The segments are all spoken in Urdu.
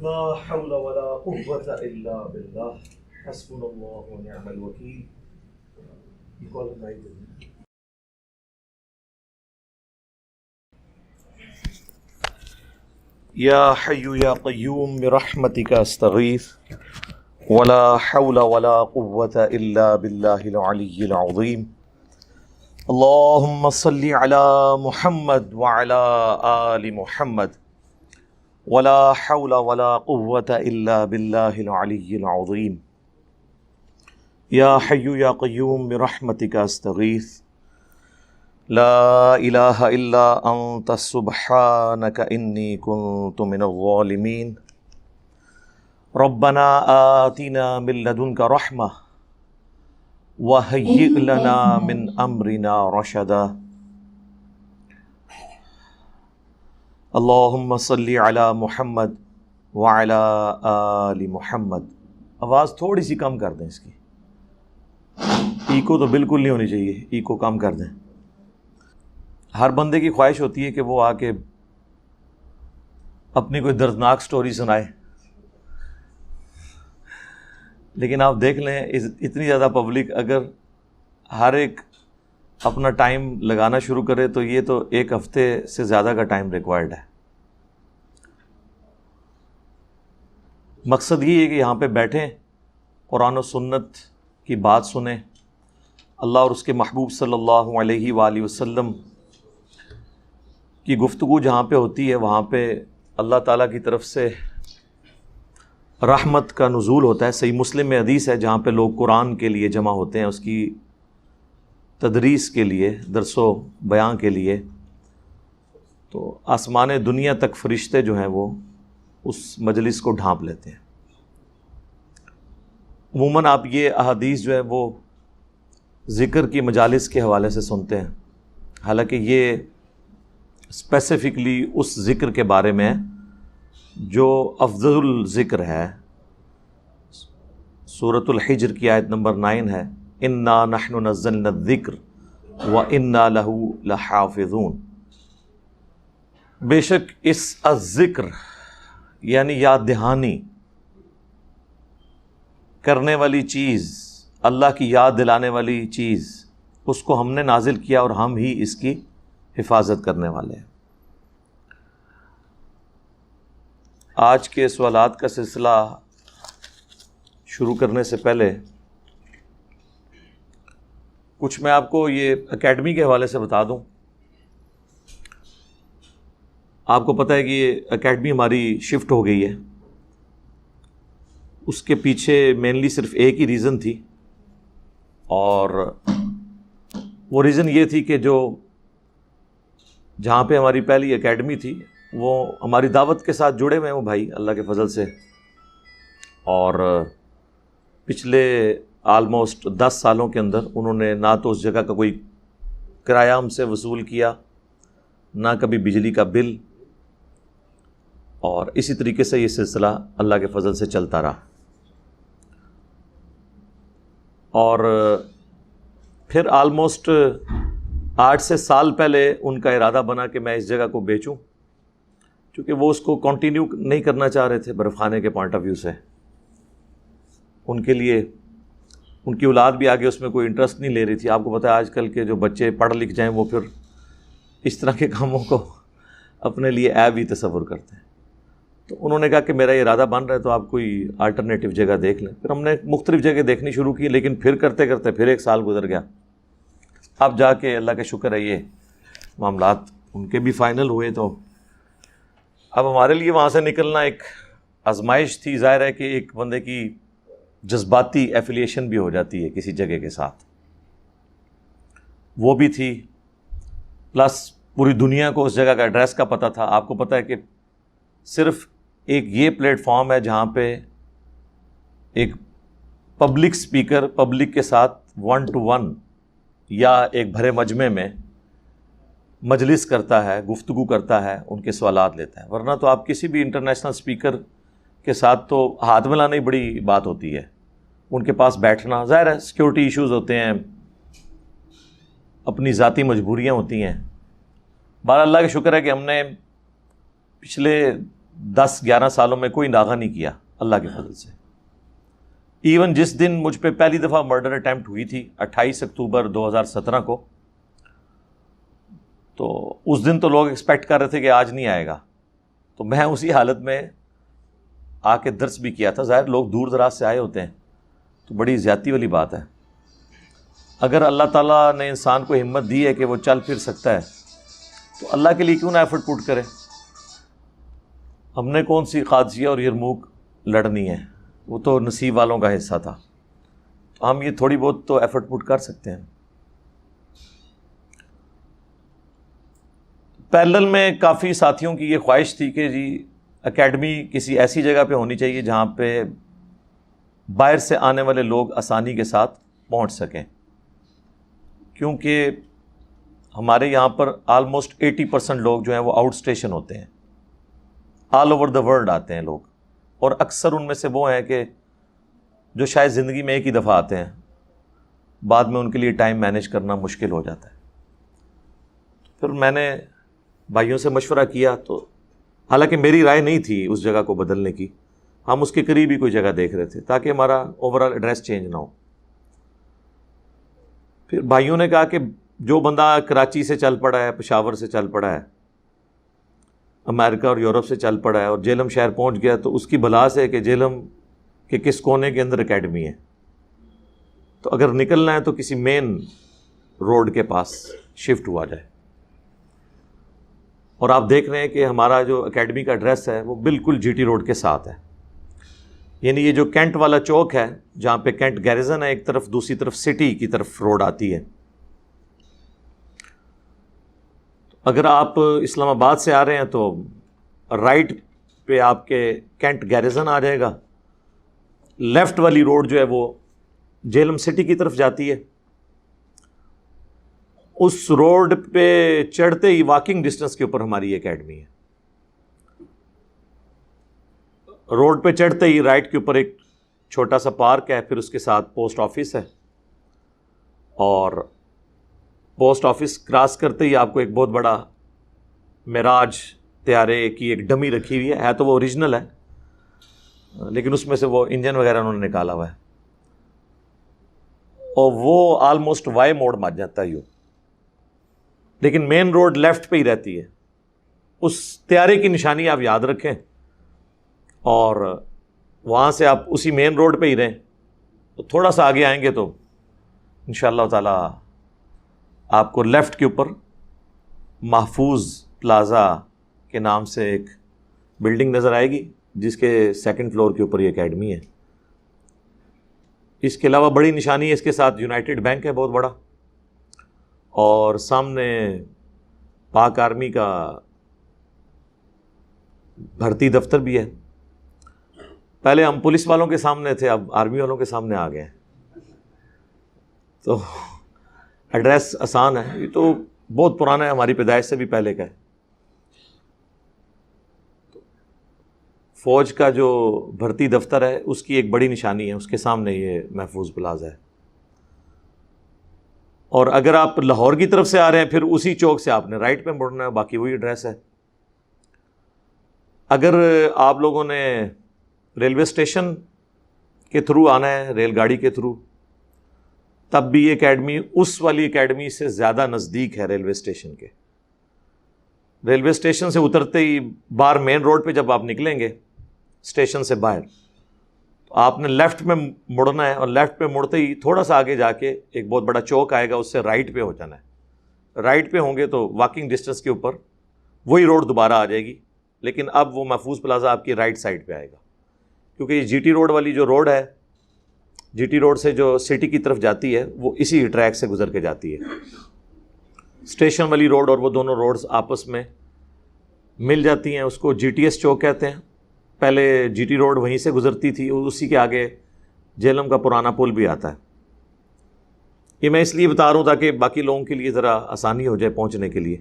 لا حول ولا قوة إلا بالله حسبنا الله ونعم الوكيل. یا حی یا قیوم برحمتک استغیث ولا حول ولا قوة الا باللہ العلی العظیم. اللہم صل علی محمد وعلی آل محمد ولا حول ولا قوة الا باللہ العلی العظیم. یا حی یا قیوم برحمتک استغیث لا الہ الا انت سبحانک انی کنت من الظالمین. ربنا آتنا من لدنک رحمہ وہیئ لنا من امرنا رشدا. اللہم صلی علی محمد وعلی آل محمد. آواز تھوڑی سی کم کر دیں اس کی، ایکو تو بالکل نہیں ہونی چاہیے، ایکو کم کر دیں. ہر بندے کی خواہش ہوتی ہے کہ وہ آ کے اپنی کوئی دردناک سٹوری سنائے، لیکن آپ دیکھ لیں اتنی زیادہ پبلک اگر ہر ایک اپنا ٹائم لگانا شروع کرے تو یہ تو ایک ہفتے سے زیادہ کا ٹائم ریکوائرڈ ہے. مقصد یہ ہے کہ یہاں پہ بیٹھیں، قرآن و سنت کی بات سنیں، اللہ اور اس کے محبوب صلی اللہ علیہ وآلہ وسلم کی گفتگو جہاں پہ ہوتی ہے وہاں پہ اللہ تعالیٰ کی طرف سے رحمت کا نزول ہوتا ہے. صحیح مسلم میں حدیث ہے جہاں پہ لوگ قرآن کے لیے جمع ہوتے ہیں، اس کی تدریس کے لیے، درس و بیان کے لیے، تو آسمان دنیا تک فرشتے جو ہیں وہ اس مجلس کو ڈھانپ لیتے ہیں. عموماً آپ یہ احادیث جو ہے وہ ذکر کی مجالس کے حوالے سے سنتے ہیں، حالانکہ یہ اسپیسیفکلی اس ذکر کے بارے میں جو افضل الذکر ہے. سورۃ الحجر کی آیت نمبر 9 ہے، انا نحن نزلنا الذکر وانا لہ لحافظون. بے شک اس الذکر یعنی یاد دہانی کرنے والی چیز، اللہ کی یاد دلانے والی چیز، اس کو ہم نے نازل کیا اور ہم ہی اس کی حفاظت کرنے والے ہیں. آج کے سوالات کا سلسلہ شروع کرنے سے پہلے کچھ میں آپ کو یہ اکیڈمی کے حوالے سے بتا دوں. آپ کو پتہ ہے کہ یہ اکیڈمی ہماری شفٹ ہو گئی ہے. اس کے پیچھے مینلی صرف ایک ہی ریزن تھی، اور وہ ریزن یہ تھی کہ جو جہاں پہ ہماری پہلی اکیڈمی تھی وہ ہماری دعوت کے ساتھ جڑے ہوئے ہیں وہ بھائی اللہ کے فضل سے، اور پچھلے آلموسٹ 10 سالوں کے اندر انہوں نے نہ تو اس جگہ کا کوئی کرایہ ہم سے وصول کیا، نہ کبھی بجلی کا بل، اور اسی طریقے سے یہ سلسلہ اللہ کے فضل سے چلتا رہا. اور پھر آلموسٹ 8 سے سال پہلے ان کا ارادہ بنا کہ میں اس جگہ کو بیچوں، چونکہ وہ اس کو کنٹینیو نہیں کرنا چاہ رہے تھے برف خانے کے پوائنٹ آف ویو سے. ان کے لیے ان کی اولاد بھی آگے اس میں کوئی انٹرسٹ نہیں لے رہی تھی. آپ کو پتہ ہے آج کل کے جو بچے پڑھ لکھ جائیں وہ پھر اس طرح کے کاموں کو اپنے لیے عیب ہی تصور کرتے ہیں. تو انہوں نے کہا کہ میرا یہ ارادہ بن رہا ہے تو آپ کوئی آلٹرنیٹیو جگہ دیکھ لیں. پھر ہم نے مختلف جگہ دیکھنی شروع کی، لیکن پھر کرتے کرتے پھر 1 سال گزر گیا. اب جا کے اللہ کا شکر ہے یہ معاملات ان کے بھی فائنل ہوئے. تو اب ہمارے لیے وہاں سے نکلنا ایک آزمائش تھی. ظاہر ہے کہ ایک بندے کی جذباتی ایفیلیشن بھی ہو جاتی ہے کسی جگہ کے ساتھ، وہ بھی تھی، پلس پوری دنیا کو اس جگہ کا ایڈریس کا پتہ تھا. آپ کو پتہ ہے کہ صرف ایک یہ پلیٹ فارم ہے جہاں پہ ایک پبلک سپیکر پبلک کے ساتھ 1 to 1 یا ایک بھرے مجمع میں مجلس کرتا ہے، گفتگو کرتا ہے، ان کے سوالات لیتا ہے. ورنہ تو آپ کسی بھی انٹرنیشنل سپیکر کے ساتھ تو ہاتھ ملانا ہی بڑی بات ہوتی ہے، ان کے پاس بیٹھنا. ظاہر ہے سیکورٹی ایشوز ہوتے ہیں، اپنی ذاتی مجبوریاں ہوتی ہیں. بہرحال اللہ کا شکر ہے کہ ہم نے پچھلے 10-11 سالوں میں کوئی ناغہ نہیں کیا اللہ کے فضل سے. ایون جس دن مجھ پہ پہلی دفعہ مرڈر اٹیمپٹ ہوئی تھی 28 اکتوبر 2017 کو، تو اس دن تو لوگ ایکسپیکٹ کر رہے تھے کہ آج نہیں آئے گا، تو میں اسی حالت میں آ کے درس بھی کیا تھا. ظاہر لوگ دور دراز سے آئے ہوتے ہیں تو بڑی زیادتی والی بات ہے. اگر اللہ تعالیٰ نے انسان کو ہمت دی ہے کہ وہ چل پھر سکتا ہے تو اللہ کے لیے کیوں نہ ایفرٹ پٹ کرے. ہم نے کون سی قادسیہ اور یرموک لڑنی ہے، وہ تو نصیب والوں کا حصہ تھا. تو ہم یہ تھوڑی بہت تو ایفرٹ پٹ کر سکتے ہیں. پیرلل میں کافی ساتھیوں کی یہ خواہش تھی کہ جی اکیڈمی کسی ایسی جگہ پہ ہونی چاہیے جہاں پہ باہر سے آنے والے لوگ آسانی کے ساتھ پہنچ سکیں، کیونکہ ہمارے یہاں پر آلموسٹ 80% لوگ جو ہیں وہ آؤٹ اسٹیشن ہوتے ہیں، آل اوور دا ورلڈ آتے ہیں لوگ، اور اکثر ان میں سے وہ ہیں کہ جو شاید زندگی میں ایک ہی دفعہ آتے ہیں، بعد میں ان کے لیے ٹائم مینیج کرنا مشکل ہو جاتا ہے. پھر میں نے بھائیوں سے مشورہ کیا، تو حالانکہ میری رائے نہیں تھی اس جگہ کو بدلنے کی، ہم اس کے قریب ہی کوئی جگہ دیکھ رہے تھے تاکہ ہمارا اوور آل ایڈریس چینج نہ ہو. پھر بھائیوں نے کہا کہ جو بندہ کراچی سے چل پڑا ہے، پشاور سے چل پڑا ہے، امریکہ اور یورپ سے چل پڑا ہے اور جہلم شہر پہنچ گیا، تو اس کی بلا سے کہ جہلم کے کس کونے کے اندر اکیڈمی ہے، تو اگر نکلنا ہے تو کسی مین روڈ کے پاس شفٹ ہوا جائے. اور آپ دیکھ رہے ہیں کہ ہمارا جو اکیڈمی کا ایڈریس ہے وہ بالکل جی ٹی روڈ کے ساتھ ہے. یعنی یہ جو کینٹ والا چوک ہے جہاں پہ کینٹ گیریزن ہے ایک طرف، دوسری طرف سٹی کی طرف روڈ آتی ہے. اگر آپ اسلام آباد سے آ رہے ہیں تو رائٹ پہ آپ کے کینٹ گیریزن آ جائے گا، لیفٹ والی روڈ جو ہے وہ جہلم سٹی کی طرف جاتی ہے. اس روڈ پہ چڑھتے ہی واکنگ ڈسٹنس کے اوپر ہماری اکیڈمی ہے. روڈ پہ چڑھتے ہی رائٹ کے اوپر ایک چھوٹا سا پارک ہے، پھر اس کے ساتھ پوسٹ آفس ہے، اور پوسٹ آفس کراس کرتے ہی آپ کو ایک بہت بڑا معراج طیارے کی ایک ڈمی رکھی ہوئی ہے تو وہ اوریجنل ہے لیکن اس میں سے وہ انجن وغیرہ انہوں نے نکالا ہوا ہے، اور وہ آلموسٹ وائی موڑ مار جاتا ہے لیکن مین روڈ لیفٹ پہ ہی رہتی ہے. اس طیارے کی نشانی آپ یاد رکھیں اور وہاں سے آپ اسی مین روڈ پہ ہی رہیں، تو تھوڑا سا آگے آئیں گے تو انشاءاللہ تعالی آپ کو لیفٹ کے اوپر محفوظ پلازا کے نام سے ایک بلڈنگ نظر آئے گی جس کے 2nd فلور کے اوپر یہ اکیڈمی ہے. اس کے علاوہ بڑی نشانی ہے اس کے ساتھ یونائٹڈ بینک ہے بہت بڑا، اور سامنے پاک آرمی کا بھرتی دفتر بھی ہے. پہلے ہم پولیس والوں کے سامنے تھے، اب آرمی والوں کے سامنے آ گئے ہیں، تو ایڈریس آسان ہے. یہ تو بہت پرانا ہے، ہماری پیدائش سے بھی پہلے کا ہے. فوج کا جو بھرتی دفتر ہے اس کی ایک بڑی نشانی ہے، اس کے سامنے یہ محفوظ پلازا ہے. اور اگر آپ لاہور کی طرف سے آ رہے ہیں پھر اسی چوک سے آپ نے رائٹ پہ مڑنا ہے، باقی وہی ایڈریس ہے. اگر آپ لوگوں نے ریلوے اسٹیشن کے تھرو آنا ہے، ریل گاڑی کے تھرو، تب بھی یہ اکیڈمی اس والی اکیڈمی سے زیادہ نزدیک ہے ریلوے اسٹیشن کے. ریلوے اسٹیشن سے اترتے ہی باہر مین روڈ پہ جب آپ نکلیں گے اسٹیشن سے باہر، تو آپ نے لیفٹ میں مڑنا ہے، اور لیفٹ پہ مڑتے ہی تھوڑا سا آگے جا کے ایک بہت بڑا چوک آئے گا، اس سے رائٹ پہ ہو جانا ہے. رائٹ پہ ہوں گے تو واکنگ ڈسٹنس کے اوپر وہی روڈ دوبارہ آ جائے گی، لیکن اب وہ محفوظ پلازا آپ کی رائٹ سائڈ پہ آئے گا، کیونکہ یہ جی ٹی روڈ والی جو روڈ ہے، جی ٹی روڈ سے جو سٹی کی طرف جاتی ہے وہ اسی ٹریک سے گزر کے جاتی ہے. اسٹیشن والی روڈ اور وہ دونوں روڈز آپس میں مل جاتی ہیں، اس کو جی ٹی ایس چوک کہتے ہیں. پہلے جی ٹی روڈ وہیں سے گزرتی تھی، اسی کے آگے جہلم کا پرانا پل بھی آتا ہے. یہ میں اس لیے بتا رہا ہوں تاکہ باقی لوگوں کے لیے ذرا آسانی ہو جائے پہنچنے کے لیے.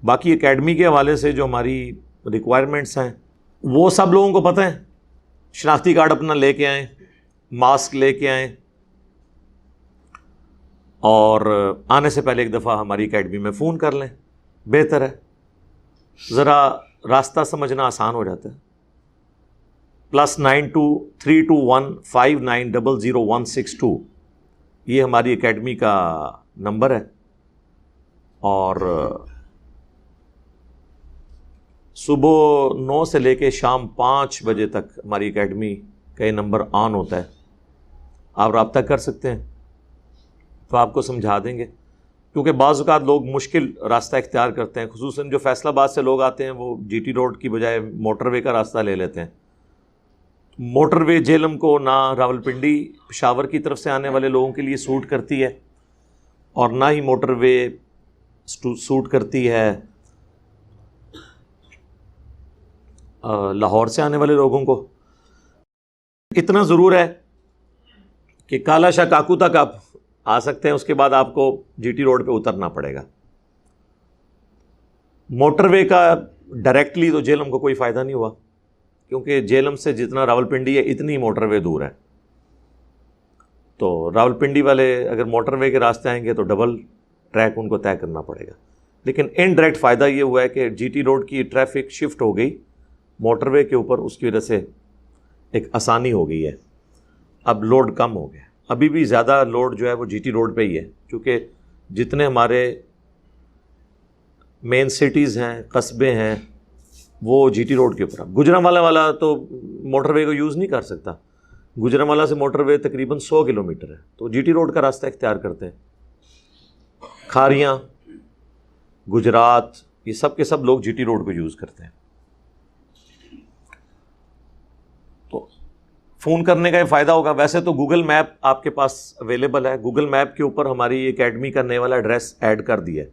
باقی اکیڈمی کے حوالے سے جو ہماری ریکوائرمنٹس ہیں وہ سب لوگوں کو پتہ ہیں. شناختی کارڈ اپنا لے کے آئیں، ماسک لے کے آئیں، اور آنے سے پہلے ایک دفعہ ہماری اکیڈمی میں فون کر لیں، بہتر ہے. ذرا راستہ سمجھنا آسان ہو جاتا ہے. +923215900162 یہ ہماری اکیڈمی کا نمبر ہے. اور صبح 9 سے لے کے شام 5 بجے تک ہماری اکیڈمی کا یہ نمبر آن ہوتا ہے. آپ رابطہ کر سکتے ہیں تو آپ کو سمجھا دیں گے. کیونکہ بعض اوقات لوگ مشکل راستہ اختیار کرتے ہیں، خصوصاً جو فیصل آباد سے لوگ آتے ہیں وہ جی ٹی روڈ کی بجائے موٹر وے کا راستہ لے لیتے ہیں. موٹر وے جہلم کو نہ راولپنڈی پشاور کی طرف سے آنے والے لوگوں کے لیے سوٹ کرتی ہے، اور نہ ہی موٹر وے سوٹ کرتی ہے لاہور سے آنے والے لوگوں کو. اتنا ضرور ہے کہ کالا شاہ کاکو تک آپ آ سکتے ہیں، اس کے بعد آپ کو جی ٹی روڈ پہ اترنا پڑے گا. موٹر وے کا ڈائریکٹلی تو جہلم کو کوئی فائدہ نہیں ہوا، کیونکہ جہلم سے جتنا راولپنڈی ہے اتنی موٹر وے دور ہے. تو راولپنڈی والے اگر موٹر وے کے راستے آئیں گے تو ڈبل ٹریک ان کو طے کرنا پڑے گا. لیکن انڈائریکٹ فائدہ یہ ہوا ہے کہ جی ٹی روڈ کی ٹریفک شفٹ ہو گئی موٹر وے کے اوپر، اس کی وجہ سے ایک آسانی ہو گئی ہے. اب لوڈ کم ہو گیا. ابھی بھی زیادہ لوڈ جو ہے وہ جی ٹی روڈ پہ ہی ہے، کیونکہ جتنے ہمارے مین سٹیز ہیں، قصبے ہیں، وہ جی ٹی روڈ کے اوپر. گجرانوالہ والا تو موٹر وے کو یوز نہیں کر سکتا. گجرانوالہ سے موٹر وے تقریباً 100 کلومیٹر ہے، تو جی ٹی روڈ کا راستہ اختیار کرتے ہیں. کھاریاں، گجرات، یہ سب کے سب لوگ جی ٹی روڈ کو یوز کرتے ہیں. تو فون کرنے کا یہ فائدہ ہوگا. ویسے تو گوگل میپ آپ کے پاس اویلیبل ہے. گوگل میپ کے اوپر ہماری اکیڈمی کا نئے والا ایڈریس ایڈ کر دیا ہے،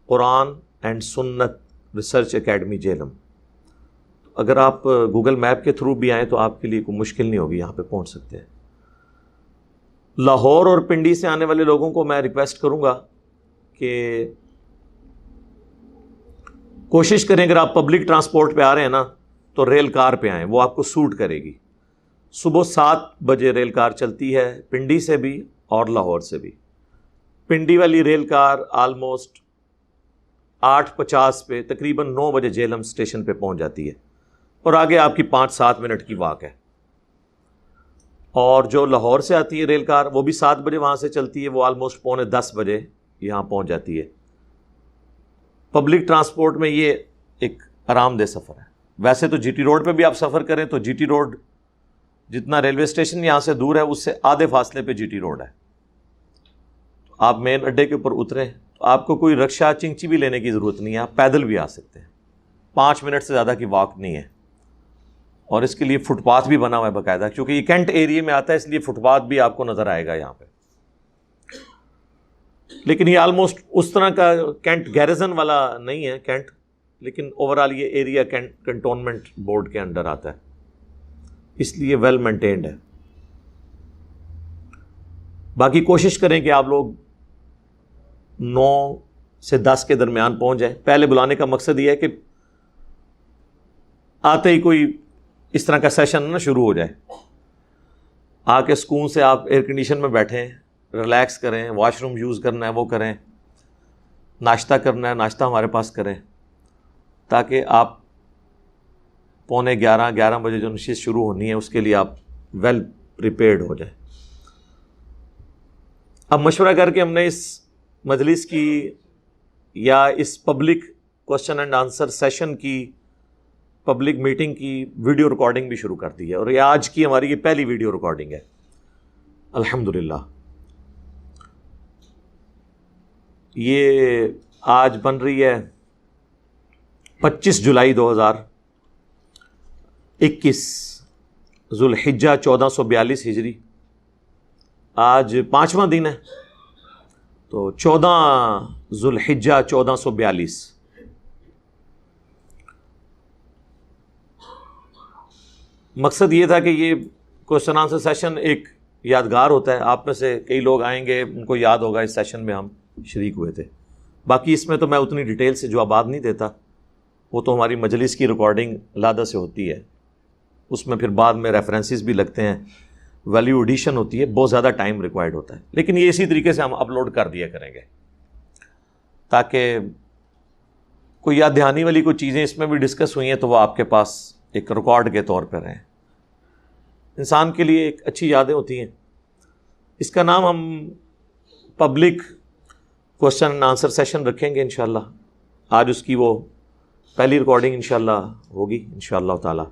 قرآن اینڈ سنت ریسرچ اکیڈمی جہلم. اگر آپ گوگل میپ کے تھرو بھی آئیں تو آپ کے لیے کوئی مشکل نہیں ہوگی، یہاں پہ پہنچ سکتے ہیں. لاہور اور پنڈی سے آنے والے لوگوں کو میں ریکویسٹ کروں گا کہ کوشش کریں، اگر آپ پبلک ٹرانسپورٹ پہ آ رہے ہیں نا تو ریل کار پہ آئیں، وہ آپ کو سوٹ کرے گی. صبح 7 بجے ریل کار چلتی ہے پنڈی سے بھی اور لاہور سے بھی. پنڈی والی ریل کار آلموسٹ 8:50 پہ تقریباً 9 بجے جہلم اسٹیشن پہ پہنچ جاتی ہے، اور آگے آپ کی 5-7 منٹ کی واک ہے. اور جو لاہور سے آتی ہے ریل کار وہ بھی 7 بجے وہاں سے چلتی ہے، وہ آلموسٹ 9:45 بجے یہاں پہنچ جاتی ہے. پبلک ٹرانسپورٹ میں یہ ایک آرام دہ سفر ہے. ویسے تو جی ٹی روڈ پہ بھی آپ سفر کریں تو جی ٹی روڈ جتنا ریلوے اسٹیشن یہاں سے دور ہے اس سے آدھے فاصلے پہ جی ٹی روڈ ہے. آپ مین اڈے کے اوپر اتریں تو آپ کو کوئی رکشہ چنگچی بھی لینے کی ضرورت نہیں ہے، آپ پیدل بھی آ سکتے ہیں. 5 منٹ سے زیادہ کی واک نہیں ہے. اور اس کے لیے فٹ پاتھ بھی بنا ہوا ہے باقاعدہ، کیونکہ یہ کینٹ ایریے میں آتا ہے، اس لیے فٹ پاتھ بھی آپ کو نظر آئے گا یہاں پہ. لیکن یہ آلموسٹ اس طرح کا کینٹ گیریزن والا نہیں ہے کینٹ، لیکن اوورال یہ ایریا کنٹونمنٹ بورڈ کے انڈر آتا ہے، اس لیے ویل مینٹینڈ ہے. باقی کوشش کریں کہ آپ لوگ 9 سے 10 کے درمیان پہنچ جائیں. پہلے بلانے کا مقصد یہ ہے کہ آتے ہی کوئی اس طرح کا سیشن نہ شروع ہو جائے. آ کے سکون سے آپ ایئر کنڈیشن میں بیٹھیں، ریلیکس کریں، واش روم یوز کرنا ہے وہ کریں، ناشتہ کرنا ہے ناشتہ ہمارے پاس کریں، تاکہ آپ 11:15 بجے جو نشست شروع ہونی ہے اس کے لیے آپ ویل پریپیئرڈ ہو جائیں. اب مشورہ کر کے ہم نے اس مجلس کی یا اس public question and answer session کی پبلک میٹنگ کی ویڈیو ریکارڈنگ بھی شروع کر دی ہے، اور یہ آج کی ہماری یہ پہلی ویڈیو ریکارڈنگ ہے الحمدللہ. یہ آج بن رہی ہے 25 جولائی 2021 ذوالحجہ 1442 ہجری. آج 5واں دن ہے، تو 14 ذوالحجہ 1442. مقصد یہ تھا کہ یہ کوشچن آنسر سیشن ایک یادگار ہوتا ہے. آپ میں سے کئی لوگ آئیں گے ان کو یاد ہوگا اس سیشن میں ہم شریک ہوئے تھے. باقی اس میں تو میں اتنی ڈیٹیل سے جوابات نہیں دیتا، وہ تو ہماری مجلس کی ریکارڈنگ علیحدہ سے ہوتی ہے، اس میں پھر بعد میں ریفرنسز بھی لگتے ہیں، ویلیو ایڈیشن ہوتی ہے، بہت زیادہ ٹائم ریکوائرڈ ہوتا ہے. لیکن یہ اسی طریقے سے ہم اپلوڈ کر دیا کریں گے تاکہ کوئی یاد دہانی والی کوئی چیزیں اس میں بھی ڈسکس ہوئی ہیں تو وہ آپ کے پاس ایک ریکارڈ کے طور پر ہیں. انسان کے لیے ایک اچھی یادیں ہوتی ہیں. اس کا نام ہم public question and answer session رکھیں گے انشاءاللہ. آج اس کی وہ پہلی ریکارڈنگ انشاءاللہ ہوگی انشاءاللہ تعالی.